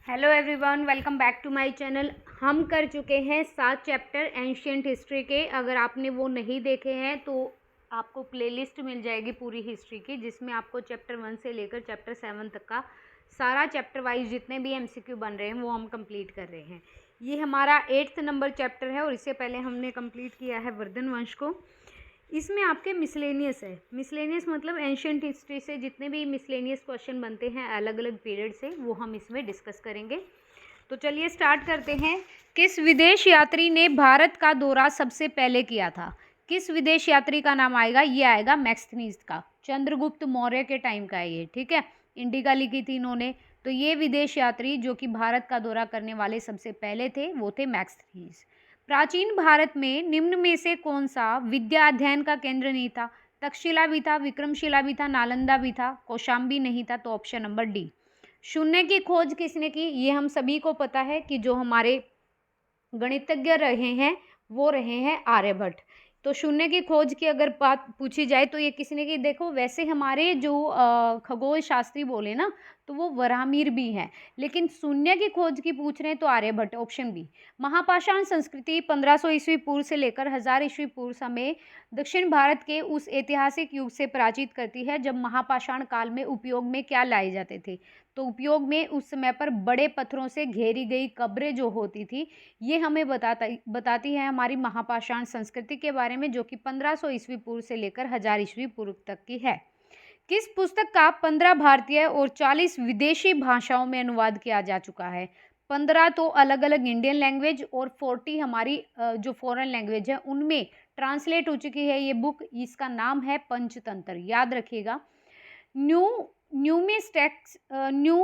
Hello everyone, welcome back to my channel. हम कर चुके हैं 7 चैप्टर एंशियंट हिस्ट्री के। अगर आपने वो नहीं देखे हैं तो आपको प्लेलिस्ट मिल जाएगी पूरी हिस्ट्री की, जिसमें आपको चैप्टर 1 से लेकर चैप्टर 7 तक का सारा चैप्टर वाइज जितने भी एमसीक्यू बन रहे हैं वो हम कंप्लीट कर रहे हैं। ये हमारा 8th नंबर चैप्टर है और इससे पहले हमने कंप्लीट किया है वर्धन वंश को। इसमें आपके मिसलेनियस है। मिसलेनियस मतलब एंशियंट हिस्ट्री से जितने भी मिसलेनियस क्वेश्चन बनते हैं अलग अलग पीरियड से, वो हम इसमें डिस्कस करेंगे। तो चलिए स्टार्ट करते हैं। किस विदेश यात्री ने भारत का दौरा सबसे पहले किया था? किस विदेश यात्री का नाम आएगा? ये आएगा मैक्सथनीज का। चंद्रगुप्त मौर्य के टाइम का है ये, ठीक है। इंडिका लिखी थी इन्होंने। तो ये विदेश यात्री जो कि भारत का दौरा करने वाले सबसे पहले थे वो थे मैक्सथनीज। प्राचीन भारत में निम्न में से कौन सा विद्या अध्ययन का केंद्र नहीं था? तक्षशिला भी था, विक्रमशिला भी था, नालंदा भी था, कौशाम्बी नहीं था। तो ऑप्शन नंबर डी। शून्य की खोज किसने की? ये हम सभी को पता है कि जो हमारे गणितज्ञ रहे हैं वो रहे हैं आर्यभट्ट। तो शून्य की खोज की अगर बात पूछी जाए तो ये किसने की? देखो, वैसे हमारे जो खगोल शास्त्री बोले ना, तो वो वराहमिहिर भी हैं, लेकिन शून्य की खोज की पूछ रहे हैं तो आर्यभट्ट, ऑप्शन बी। महापाषाण संस्कृति 1500 ईस्वी पूर्व से लेकर 1000 ईस्वी पूर्व समय दक्षिण भारत के उस ऐतिहासिक युग से प्राचीत करती है जब महापाषाण काल में उपयोग में क्या लाए जाते थे? तो उपयोग में उस समय पर बड़े पत्थरों से घेरी गई कब्रें जो होती थी, ये हमें बताती है हमारी महापाषाण संस्कृति के बारे में, जो कि 1500 ईस्वी पूर्व से लेकर 1000 ईस्वी पूर्व तक की है। किस पुस्तक का 15 भारतीय और 40 विदेशी भाषाओं में अनुवाद किया जा चुका है? 15 तो अलग अलग इंडियन लैंग्वेज और 40 हमारी जो फॉरेन लैंग्वेज है उनमें ट्रांसलेट हो चुकी है ये बुक। इसका नाम है पंचतंत्र, याद रखिएगा। न्यू न्यूमिस्टेक्स न्यू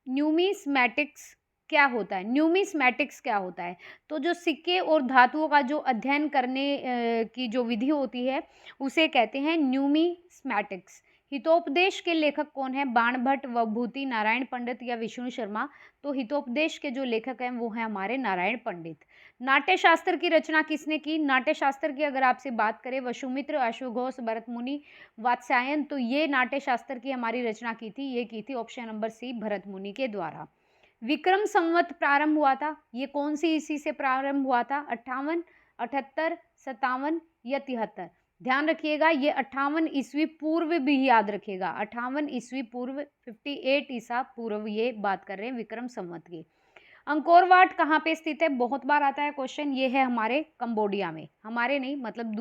न्यूमिस्मैटिक्स क्या होता है? न्यूमिस्मैटिक्स क्या होता है? तो जो सिक्के और धातुओं का जो अध्ययन करने की जो विधि होती है उसे कहते हैं न्यूमिस्मैटिक्स। हितोपदेश के लेखक कौन है? बाणभट्ट, विभूति, नारायण पंडित या विष्णु शर्मा? तो हितोपदेश के जो लेखक हैं वो हैं हमारे नारायण पंडित। नाट्य शास्त्र की रचना किसने की? नाट्य शास्त्र की अगर आपसे बात करें, वसुमित्र, अश्वघोष, भरत मुनि, वात्स्यायन, तो ये नाट्य शास्त्र की हमारी रचना की थी, ये की थी ऑप्शन नंबर सी, भरत मुनि के द्वारा। विक्रम संवत प्रारंभ हुआ था, ये कौन सी ईस्वी से प्रारंभ हुआ था? 58, 78, 57 या 73? ध्यान रखिएगा, ये 58 ईस्वी पूर्व भी याद रखिएगा। 58 ईस्वी पूर्व, 58 ईसा पूर्व, ये बात कर रहे हैं विक्रम संवत की। अंकोर वाट कहाँ पे स्थित है? बहुत बार आता है क्वेश्चन। ये है हमारे कंबोडिया में, हमारे नहीं मतलब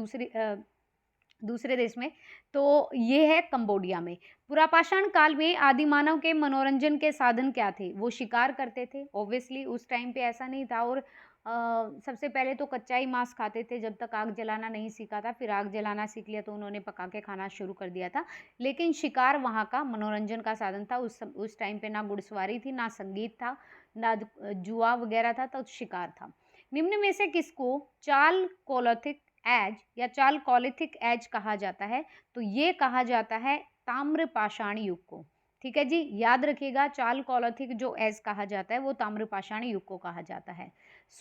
दूसरे देश में। तो ये है कंबोडिया में। पुरापाषाण काल में आदि मानव के मनोरंजन के साधन क्या थे? वो शिकार करते थे। ऑब्वियसली उस टाइम पे ऐसा नहीं था, और सबसे पहले तो कच्चा ही मांस खाते थे जब तक आग जलाना नहीं सीखा था। फिर आग जलाना सीख लिया तो उन्होंने पका के खाना शुरू कर दिया था, लेकिन शिकार वहाँ का मनोरंजन का साधन था। उस टाइम पे ना घुड़सवारी थी, ना संगीत था, ना जुआ वगैरह था, तो शिकार था। निम्न में से किसको चाल कोलोथिक एज या चाल कोलिथिक एज कहा जाता है? तो ये कहा जाता है ताम्र पाषाण युग को। ठीक है जी, याद रखिएगा, चाल कोलिथिक जो एज कहा जाता है वो ताम्र पाषाण युग को कहा जाता है।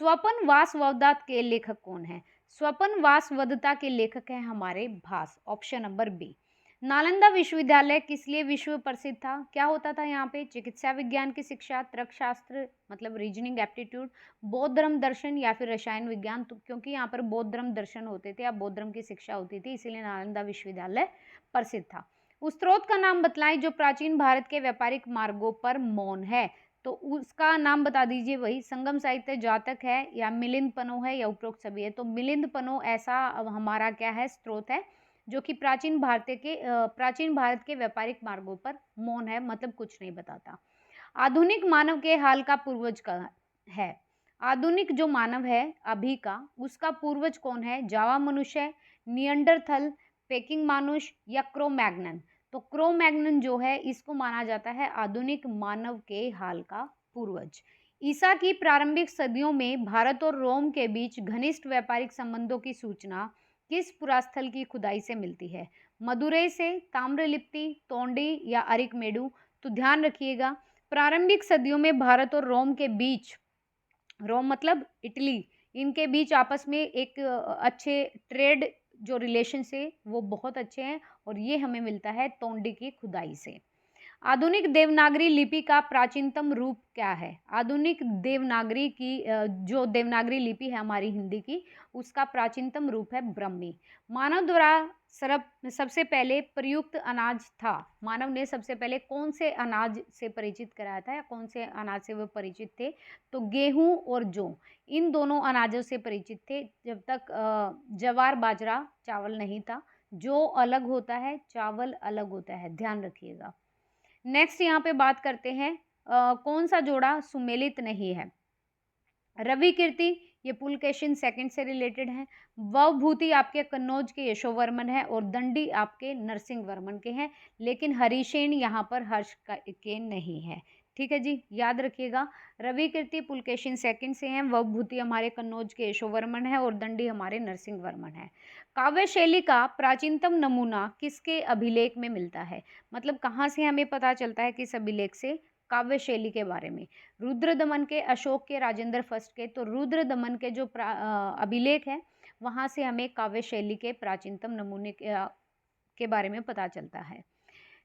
स्वपन वासवदत्ता के लेखक कौन है? स्वपन वासवदत्ता के लेखक हैं हमारे भास, ऑप्शन नंबर बी। नालंदा विश्वविद्यालय किस लिए विश्व प्रसिद्ध था? क्या होता था यहाँ पे? चिकित्सा विज्ञान की शिक्षा, तर्कशास्त्र मतलब रीजनिंग एप्टीट्यूड, बौद्ध धर्म दर्शन या फिर रसायन विज्ञान। तो क्योंकि यहाँ पर बौद्ध धर्म दर्शन होते थे या बौद्ध धर्म की शिक्षा होती थी, इसीलिए नालंदा विश्वविद्यालय प्रसिद्ध था। उस स्रोत का नाम बतलाएं जो प्राचीन भारत के व्यापारिक मार्गों पर मौन है। तो उसका नाम बता दीजिए। वही संगम साहित्य जातक है या मिलिंद पनो है या उपरोक्त सभी है? तो मिलिंद पनो ऐसा हमारा क्या है, स्रोत है जो कि प्राचीन भारत के व्यापारिक मार्गों पर मौन है, मतलब कुछ नहीं बताता। आधुनिक मानव के हाल का पूर्वज का है? आधुनिक जो मानव है अभी का, उसका पूर्वज कौन है? जावा मनुष्य, नियंडरथल, पेकिंग मानुष या क्रोमैग्नन? तो क्रोमैग्नन जो है इसको माना जाता है आधुनिक मानव के हाल का पूर्वज। ईसा की प्रारंभिक सदियों में भारत और रोम के बीच घनिष्ठ व्यापारिक संबंधों की सूचना किस पुरास्थल की खुदाई से मिलती है? मदुरै से, ताम्रलिप्ति, तोंडी या अरिकमेडु? तो ध्यान रखिएगा, प्रारंभिक सदियों में भारत और रोम के बीच, रोम मतलब इटली, इनके बीच आपस में एक अच्छे ट्रेड जो रिलेशन से वो बहुत अच्छे हैं, और ये हमें मिलता है तोंडी की खुदाई से। आधुनिक देवनागरी लिपि का प्राचीनतम रूप क्या है? आधुनिक देवनागरी की जो देवनागरी लिपि है हमारी हिंदी की, उसका प्राचीनतम रूप है ब्रह्मी। मानव द्वारा सबसे पहले प्रयुक्त अनाज था। मानव ने सबसे पहले कौन से अनाज से परिचित कराया था या कौन से अनाज से वो परिचित थे? तो गेहूं और जौ, इन दोनों अनाजों से परिचित थे जब तक ज्वार बाजरा चावल नहीं था। जौ अलग होता है, चावल अलग होता है, ध्यान रखिएगा। नेक्स्ट यहाँ पे बात करते हैं कौन सा जोड़ा सुमेलित नहीं है? रवि कीर्ति ये पुलकेशिन सेकंड से रिलेटेड है। ववभूति आपके कन्नौज के यशोवर्मन है और दंडी आपके नरसिंह वर्मन के हैं, लेकिन हरिसेन यहाँ पर हर्ष के नहीं है। ठीक है जी, याद रखिएगा। रवि कीर्ति पुलकेशिन सेकंड से हैं, ववभूति हमारे कन्नौज के यशोवर्मन है और दंडी हमारे नरसिंह वर्मन है। काव्य शैली का प्राचीनतम नमूना किसके अभिलेख में मिलता है? मतलब कहाँ से हमें पता चलता है किस अभिलेख से? काव्य शैली के बारे में। रुद्र दमन के, अशोक के, राजेंद्र फर्स्ट के। तो रुद्र दमन के जो अभिलेख है वहाँ से हमें काव्य शैली के प्राचीनतम नमूने के बारे में पता चलता है।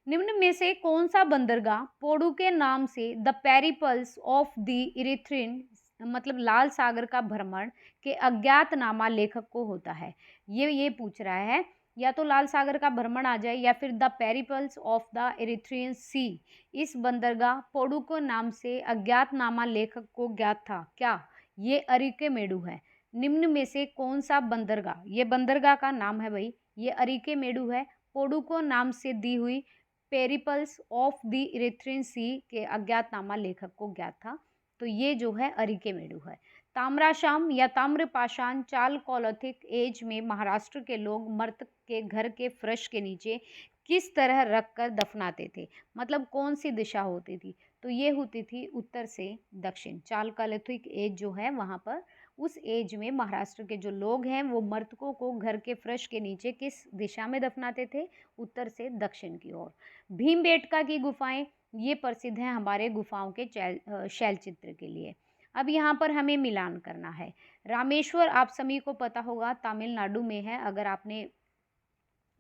निम्न में से कौन सा बंदरगाह पोडू के नाम से the Periplus of the Erythraean मतलब लाल सागर का भ्रमण के अज्ञातनामा लेखक को होता है? ये पूछ रहा है, या तो लाल सागर का भ्रमण आ जाए या फिर the Periplus of the Erythraean sea. इस बंदरगाह पोडुको नाम से अज्ञातनामा लेखक को ज्ञात था क्या? ये अरिकेमेडु है। निम्न में से कौन सा बंदरगाह, ये बंदरगाह का नाम है भाई, ये अरिकेमेडु है। पोडुको नाम से दी हुई पेरिपल्स ऑफ द इरिथ्रियन सी के अज्ञातनामा लेखक को ज्ञात था। तो ये जो है अरिकेमेडु है। ताम्राशाम या ताम्रपाषाण चालकोलिथिक एज में महाराष्ट्र के लोग मृतक के घर के फर्श के नीचे किस तरह रखकर दफनाते थे? मतलब कौन सी दिशा होती थी? तो ये होती थी उत्तर से दक्षिण। चालकोलिथिक एज जो है वहाँ पर उस एज में महाराष्ट्र के जो लोग हैं वो मृतकों को घर के फर्श के नीचे किस दिशा में दफनाते थे? उत्तर से दक्षिण की ओर। भीमबेटका की गुफाएं ये प्रसिद्ध हैं हमारे गुफाओं के शैल चित्र के लिए। अब यहाँ पर हमें मिलान करना है। रामेश्वर आप सभी को पता होगा तमिलनाडु में है। अगर आपने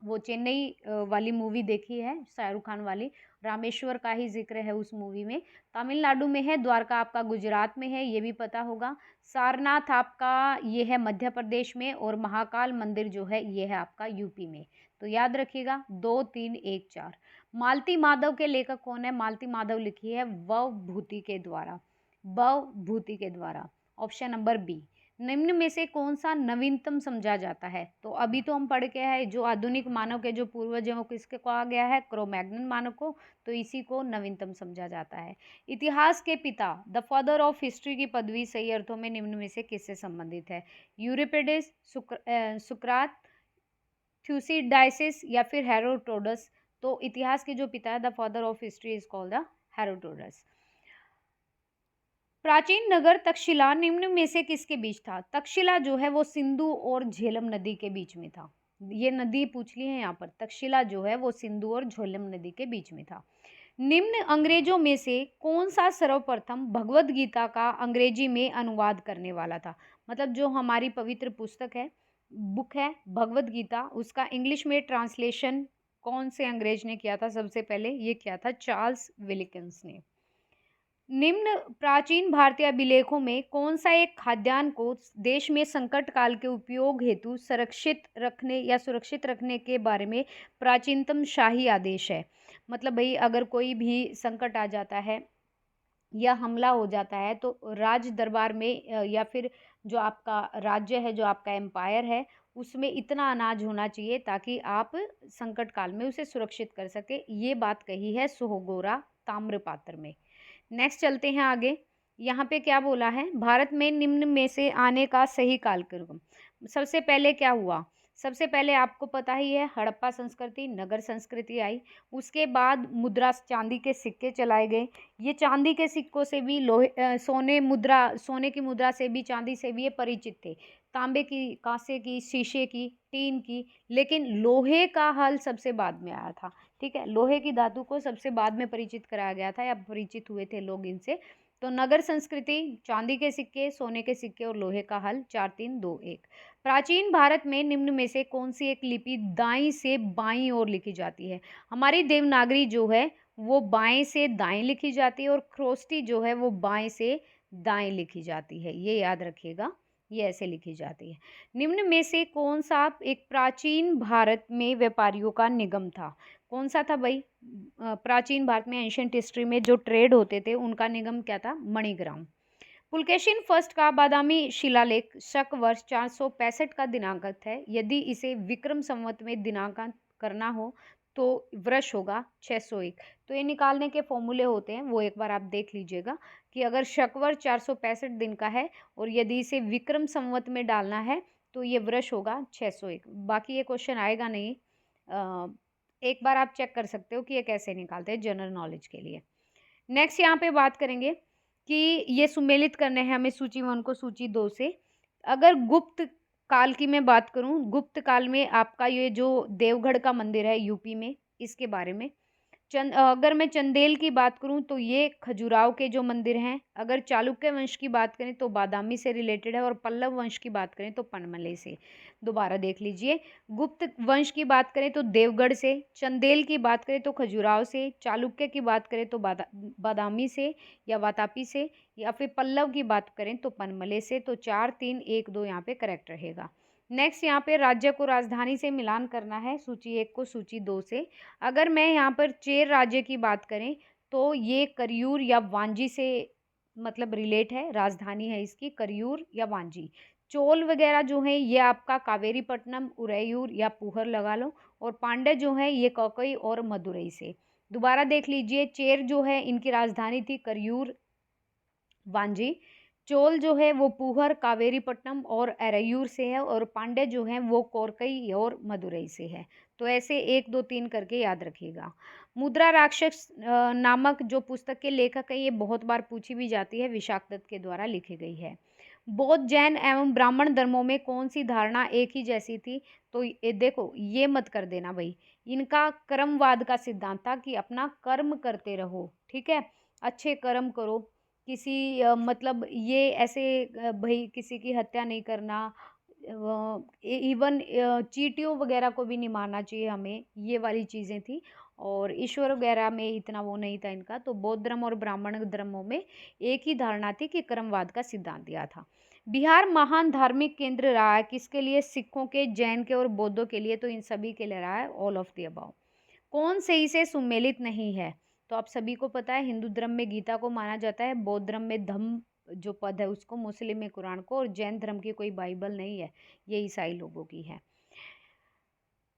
वो चेन्नई वाली मूवी देखी है शाहरुख खान वाली, रामेश्वर का ही जिक्र है उस मूवी में। तमिलनाडु में है। द्वारका आपका गुजरात में है, ये भी पता होगा। सारनाथ आपका ये है मध्य प्रदेश में और महाकाल मंदिर जो है ये है आपका यूपी में। तो याद रखिएगा 2 3 1 4। मालती माधव के लेखक कौन है? मालती माधव लिखी है ववभूति के द्वारा, ववभूति के द्वारा। Option number B. निम्न में से कौन सा नवीनतम समझा जाता है? तो अभी तो हम पढ़ के हैं जो आधुनिक मानव के जो पूर्वज हैं वो किसके कहा गया है? क्रो-मैग्नन मानव को। तो इसी को नवीनतम समझा जाता है। इतिहास के पिता द फादर ऑफ हिस्ट्री की पदवी सही अर्थों में निम्न में से किससे संबंधित है? यूरिपिडेस, सुकरात, थ्यूसिडाइसिस या फिर हेरोडोटस। तो इतिहास के जो पिता है the father of history is called the Herodotus. प्राचीन नगर तक्षशिला निम्न में से किसके बीच था? तक्षशिला जो है वो सिंधु और झेलम नदी के बीच में था। ये नदी पूछ ली है यहाँ पर। तक्षशिला जो है वो सिंधु और झेलम नदी के बीच में था। निम्न अंग्रेजों में से कौन सा सर्वप्रथम भगवत गीता का अंग्रेजी में अनुवाद करने वाला था? मतलब जो हमारी पवित्र पुस्तक है, बुक है भगवत गीता, उसका इंग्लिश में ट्रांसलेशन कौन से अंग्रेज ने किया था? सबसे पहले ये किया था चार्ल्स विलिकन्स ने। निम्न प्राचीन भारतीय अभिलेखों में कौन सा एक खाद्यान्न को देश में संकट काल के उपयोग हेतु सुरक्षित रखने के बारे में प्राचीनतम शाही आदेश है? मतलब भाई अगर कोई भी संकट आ जाता है या हमला हो जाता है तो राज दरबार में या फिर जो आपका राज्य है, जो आपका एम्पायर है, उसमें इतना अनाज होना चाहिए ताकि आप संकट काल में उसे सुरक्षित कर सके। ये बात कही है सोहगोरा ताम्रपात्र में। नेक्स्ट चलते हैं आगे। यहाँ पे क्या बोला है? भारत में निम्न में से आने का सही कालक्रम। सबसे पहले क्या हुआ? सबसे पहले आपको पता ही है हड़प्पा संस्कृति, नगर संस्कृति आई। उसके बाद मुद्रा चांदी के सिक्के चलाए गए। ये चांदी के सिक्कों से भी सोने की मुद्रा से भी, चांदी से भी ये परिचित थे। तांबे की, कांसे की, शीशे की, टीन की, लेकिन लोहे का हल सबसे बाद में आया था। ठीक है, लोहे की धातु को सबसे बाद में परिचित कराया गया था या परिचित हुए थे लोग इनसे। तो नगर संस्कृति, चांदी के सिक्के, सोने के सिक्के और लोहे का हल। 4 3 2 1। प्राचीन भारत में निम्न में से कौन सी एक लिपि दाईं से बाईं ओर लिखी जाती है? हमारी देवनागरी जो है वो बाएं से दाएं लिखी जाती है और ख्रोष्टी जो है वो बाएं से दाएं लिखी जाती है, ये याद रखिएगा, ये ऐसे लिखी जाती है। निम्न में से कौन सा एक प्राचीन भारत में व्यापारियों का निगम था? कौन सा था भाई? प्राचीन भारत में एंशियंट हिस्ट्री में जो ट्रेड होते थे उनका निगम क्या था? मणिग्राम। पुलकेशिन फर्स्ट का बादामी शिलालेख शक वर्ष 465 का दिनांकित है। यदि इसे विक्रम संवत में दिनांकन करना हो तो वर्ष होगा 601। तो ये निकालने के फॉर्मूले होते हैं, वो एक बार आप देख लीजिएगा कि अगर शकवर्ष 465 दिन का है और यदि इसे विक्रम संवत में डालना है तो ये वर्ष होगा 601। बाकी ये क्वेश्चन आएगा नहीं, एक बार आप चेक कर सकते हो कि ये कैसे निकालते हैं जनरल नॉलेज के लिए। नेक्स्ट यहाँ पे बात करेंगे कि ये सुमेलित करने हैं हमें सूची 1 को सूची 2 से। अगर गुप्त काल की मैं बात करूं, गुप्त काल में आपका ये जो देवगढ़ का मंदिर है यूपी में, इसके बारे में। अगर मैं चंदेल की बात करूं तो ये खजुराहो के जो मंदिर हैं। अगर चालुक्य वंश की बात करें तो बादामी से रिलेटेड है और पल्लव वंश की बात करें तो पनमले से। दोबारा देख लीजिए, गुप्त वंश की बात करें तो देवगढ़ से, चंदेल की बात करें तो खजुराहो से, चालुक्य की बात करें तो बादामी से या वातापी से, या फिर पल्लव की बात करें तो पनमले से। तो 4 3 1 2 यहाँ पे करेक्ट रहेगा। नेक्स्ट यहाँ पे राज्य को राजधानी से मिलान करना है, सूची 1 को सूची 2 से। अगर मैं यहाँ पर चेर राज्य की बात करें तो ये करियूर या वांजी से मतलब रिलेट है, राजधानी है इसकी करियूर या वांजी। चोल वगैरह जो है ये आपका कावेरीपट्टनम, उरैयूर या पुहर लगा लो, और पांड्य जो है ये कौकई और मदुरई से। दोबारा देख लीजिए, चेर जो है इनकी राजधानी थी करियूर वांजी, चोल जो है वो पुहर, कावेरीपट्टनम और एरैयूर से है, और पांड्य जो है वो कोरकई और मदुरई से है। तो ऐसे 1 2 3 करके याद रखिएगा। मुद्रा राक्षस नामक जो पुस्तक के लेखक है, ये बहुत बार पूछी भी जाती है, विशाखदत्त के द्वारा लिखी गई है। बौद्ध, जैन एवं ब्राह्मण धर्मों में कौन सी धारणा एक ही जैसी थी? तो ये देखो, ये मत कर देना भाई, इनका कर्मवाद का सिद्धांत था कि अपना कर्म करते रहो, ठीक है, अच्छे कर्म करो, किसी मतलब ये ऐसे भाई किसी की हत्या नहीं करना, इवन चींटियों वगैरह को भी नहीं मारना चाहिए हमें, ये वाली चीज़ें थी। और ईश्वर वगैरह में इतना वो नहीं था इनका। तो बौद्ध धर्म और ब्राह्मण धर्मों में एक ही धारणा थी कि कर्मवाद का सिद्धांत दिया था। बिहार महान धार्मिक केंद्र रहा है किसके लिए? सिखों के, जैन के और बौद्धों के लिए। तो इन सभी के लिए रहा है, ऑल ऑफ द अबव। कौन सही से सुमेलित नहीं है? तो आप सभी को पता है, हिंदू धर्म में गीता को माना जाता है, बौद्ध धर्म में धम्म जो पद है उसको, मुस्लिम में कुरान को, और जैन धर्म की कोई बाइबल नहीं है, ये ईसाई लोगों की है।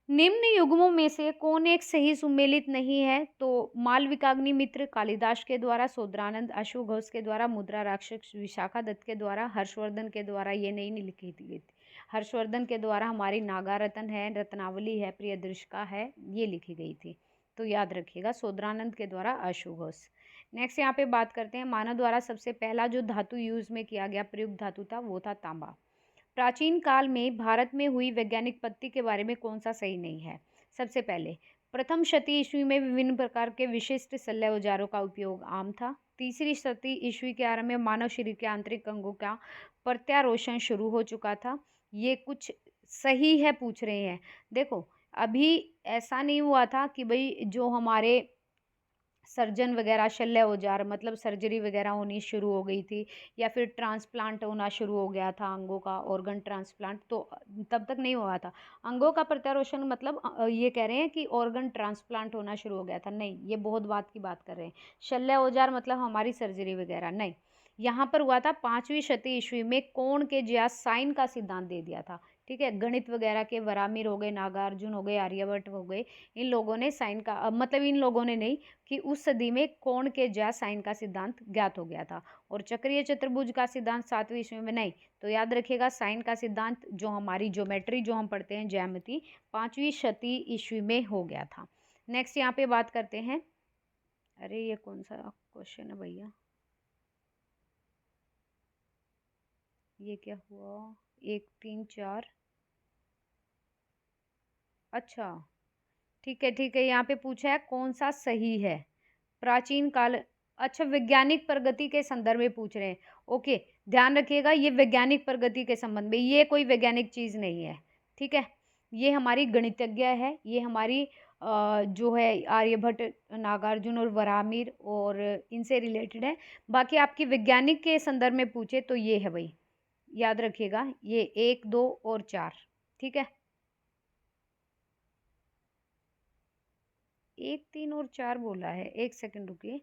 निम्न युग्मों में से कौन एक सही सुमेलित नहीं है? तो मालविकाग्निमित्र कालिदास के द्वारा, शूद्रानंद अश्वघोष के द्वारा, मुद्रा राक्षस विशाखा दत्त के द्वारा, हर्षवर्धन के द्वारा, ये नहीं लिखी थी। हर्षवर्धन के द्वारा हमारी नागारत्न है, रत्नावली है, प्रियदृष्का है, ये लिखी गई थी। तो याद रखिएगा, शूद्रानंद के द्वारा अश्वघोष। नेक्स्ट यहाँ पे बात करते हैं, मानव द्वारा सबसे पहला जो धातु यूज में किया गया, प्रयुक्त धातु था, वो था तांबा। प्राचीन काल में भारत में हुई वैज्ञानिक पत्ती के बारे में कौन सा सही नहीं है? सबसे पहले, प्रथम शती ईस्वी में विभिन्न प्रकार के विशिष्ट शल्य औजारों का उपयोग आम था। तीसरी शती ईस्वी के आरंभ में मानव शरीर के आंतरिक अंगों का प्रत्यारोपण शुरू हो चुका था। ये कुछ सही है पूछ रहे हैं। देखो, अभी ऐसा नहीं हुआ था कि भाई जो हमारे सर्जन वगैरह, शल्य औजार मतलब सर्जरी वगैरह होनी शुरू हो गई थी, या फिर ट्रांसप्लांट होना शुरू हो गया था अंगों का, ऑर्गन ट्रांसप्लांट, तो तब तक नहीं हुआ था। अंगों का प्रत्यारोपण मतलब ये कह रहे हैं कि ऑर्गन ट्रांसप्लांट होना शुरू हो गया था, नहीं, ये बहुत बात की बात कर रहे हैं। शल्य औजार मतलब हमारी सर्जरी वगैरह नहीं। यहाँ पर हुआ था 5वीं शती ईस्वी में, कोण के ज्यास साइन का सिद्धांत दे दिया था, ठीक है। गणित वगैरह के वरामिर हो गए, नागार्जुन हो गए, आर्यभट्ट हो गए, इन लोगों ने साइन का मतलब इन लोगों ने नहीं, कि उस सदी में कोण के ज्यास साइन का सिद्धांत ज्ञात हो गया था। और चक्रीय चतुर्भुज का सिद्धांत 7वीं ईस्वी में नहीं। तो याद रखिएगा, साइन का सिद्धांत जो हमारी ज्योमेट्री जो हम पढ़ते हैं, ज्यामिति, 5वीं शती ईस्वी में हो गया था। नेक्स्ट यहाँ पे बात करते हैं, अरे ये कौन सा क्वेश्चन है भैया, ये क्या हुआ, 1 3 4, अच्छा ठीक है ठीक है, यहाँ पे पूछा है कौन सा सही है प्राचीन काल, अच्छा वैज्ञानिक प्रगति के संदर्भ में पूछ रहे हैं। ओके, ध्यान रखिएगा, ये वैज्ञानिक प्रगति के संबंध में, ये कोई वैज्ञानिक चीज़ नहीं है, ठीक है। ये हमारी गणितज्ञ है, ये हमारी जो है आर्यभट्ट, नागार्जुन और वरामिर, और इनसे रिलेटेड है। बाकी आपकी वैज्ञानिक के संदर्भ में पूछे तो ये है भाई, याद रखिएगा, ये 1, 2 और 4। ठीक है, 1, 3 और 4 बोला है। एक सेकंड रुकिए,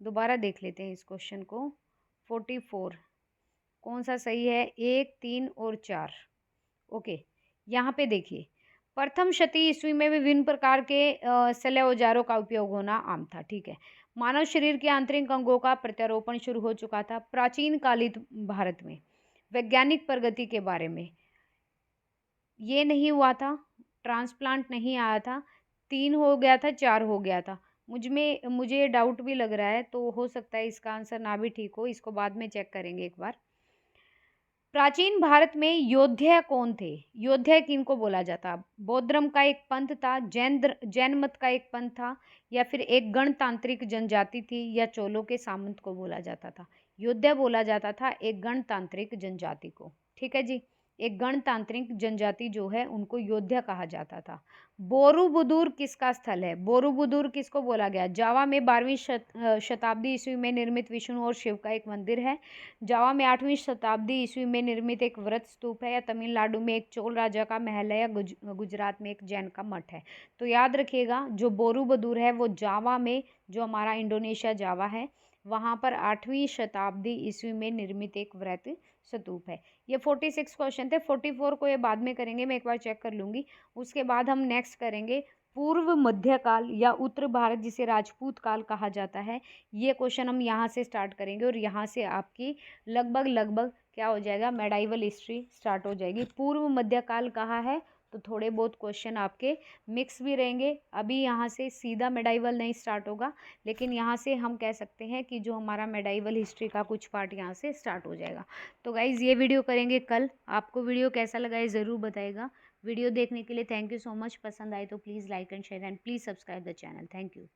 दोबारा देख लेते हैं इस क्वेश्चन को। 44 कौन सा सही है? 1, 3 और 4। ओके, यहाँ पे देखिए, प्रथम शती ईस्वी में विभिन्न प्रकार के शल्य औजारों का उपयोग होना आम था। ठीक है, मानव शरीर के आंतरिक अंगों का प्रत्यारोपण शुरू हो चुका था। प्राचीन कालित भारत में वैज्ञानिक प्रगति के बारे में ये नहीं हुआ था, ट्रांसप्लांट नहीं आया था। 3 हो गया था, 4 हो गया था। मुझे डाउट भी लग रहा है, तो हो सकता है इसका आंसर ना भी ठीक हो, इसको बाद में चेक करेंगे एक बार। प्राचीन भारत में योद्धा कौन थे? योद्धा किनको बोला जाता? बौद्ध धर्म का एक पंथ था, जैन मत का एक पंथ था, या फिर एक गणतांत्रिक जनजाति थी, या चोलों के सामंत को बोला जाता था? योद्धा बोला जाता था एक गणतांत्रिक जनजाति को। ठीक है जी, एक गणतांत्रिक जनजाति जो है उनको योद्धा कहा जाता था। बोरोबुदुर किसका स्थल है? बोरोबुदुर किसको बोला गया? जावा में 12वीं शताब्दी ईस्वी में निर्मित विष्णु और शिव का एक मंदिर है। जावा में 8वीं शताब्दी ईस्वी में निर्मित एक व्रत स्तूप है, या तमिलनाडु में एक चोल राजा का महल है, या गुजरात में एक जैन का मठ है। तो याद रखिएगा, जो बोरोबुदुर है वो जावा में, जो हमारा इंडोनेशिया जावा है, वहाँ पर 8वीं शताब्दी ईस्वी में निर्मित एक व्रत स्तूप है। ये 46 क्वेश्चन थे। 44 को ये बाद में करेंगे, मैं एक बार चेक कर लूँगी। उसके बाद हम नेक्स्ट करेंगे पूर्व मध्यकाल या उत्तर भारत, जिसे राजपूत काल कहा जाता है। ये क्वेश्चन हम यहाँ से स्टार्ट करेंगे, और यहाँ से आपकी लगभग क्या हो जाएगा, मेडाइवल हिस्ट्री स्टार्ट हो जाएगी। पूर्व मध्यकाल कहा है तो थोड़े बहुत क्वेश्चन आपके मिक्स भी रहेंगे। अभी यहाँ से सीधा मेडाइवल नहीं स्टार्ट होगा, लेकिन यहाँ से हम कह सकते हैं कि जो हमारा मेडाइवल हिस्ट्री का कुछ पार्ट यहाँ से स्टार्ट हो जाएगा। तो गाइज़, ये वीडियो करेंगे कल। आपको वीडियो कैसा लगा ये ज़रूर बताइएगा। वीडियो देखने के लिए थैंक यू सो मच। पसंद आए तो please like and share, and please subscribe the channel. Thank you.